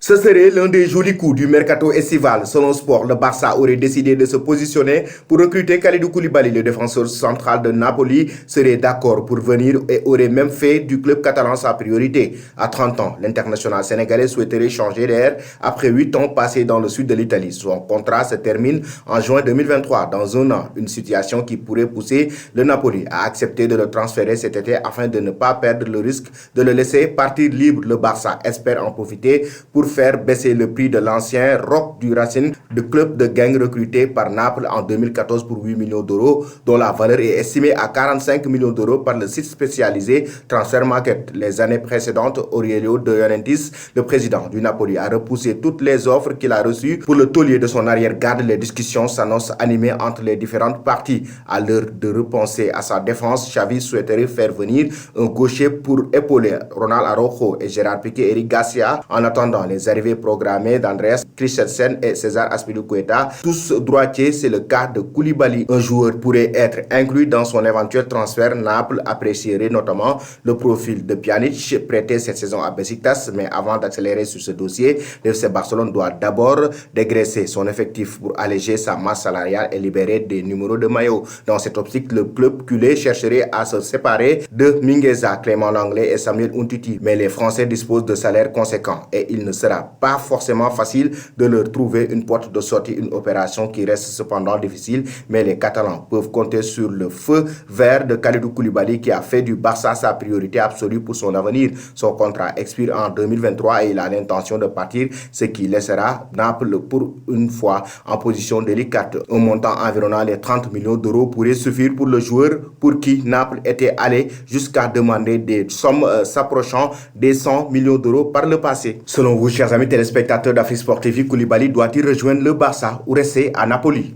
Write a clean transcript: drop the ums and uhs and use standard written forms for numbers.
Ce serait l'un des jolis coups du mercato estival. Selon Sport, le Barça aurait décidé de se positionner pour recruter Kalidou Koulibaly. Le défenseur central de Napoli serait d'accord pour venir et aurait même fait du club catalan sa priorité. À 30 ans, l'international sénégalais souhaiterait changer d'air après 8 ans passés dans le sud de l'Italie. Son contrat se termine en juin 2023, dans un an. Une situation qui pourrait pousser le Napoli à accepter de le transférer cet été afin de ne pas perdre le risque de le laisser partir libre. Le Barça espère en profiter pour faire baisser le prix de l'ancien roc du Racing, de club de gang recruté par Naples en 2014 pour 8 millions d'euros, dont la valeur est estimée à 45 millions d'euros par le site spécialisé Transfer Market. Les années précédentes, Aurelio De Laurentiis, le président du Napoli, a repoussé toutes les offres qu'il a reçues pour le taulier de son arrière-garde. Les discussions s'annoncent animées entre les différentes parties. À l'heure de repenser à sa défense, Xavi souhaiterait faire venir un gaucher pour épauler Ronald Araujo et Gérard Piqué et Eric Garcia en attendant les arrivées programmées d'Andreas Christensen et César Azpilicueta. Tous droitiers, c'est le cas de Koulibaly. Un joueur pourrait être inclus dans son éventuel transfert. Naples apprécierait notamment le profil de Pjanic, prêté cette saison à Besiktas, mais avant d'accélérer sur ce dossier, le FC Barcelone doit d'abord dégraisser son effectif pour alléger sa masse salariale et libérer des numéros de maillot. Dans cette optique, le club culé chercherait à se séparer de Mingueza, Clément Langlais et Samuel Umtiti, mais les Français disposent de salaires conséquents et il ne sera pas forcément facile de leur trouver une porte de sortie, une opération qui reste cependant difficile, mais les Catalans peuvent compter sur le feu vert de Kalidou Koulibaly qui a fait du Barça sa priorité absolue pour son avenir. Son contrat expire en 2023 et il a l'intention de partir, ce qui laissera Naples pour une fois en position délicate. Un montant environnant les 30 millions d'euros pourrait suffire pour le joueur pour qui Naples était allé jusqu'à demander des sommes s'approchant des 100 millions d'euros par le passé. Selon vous, chers amis téléspectateurs d'Afrique Sport TV, Koulibaly doit-il rejoindre le Barça ou rester à Napoli?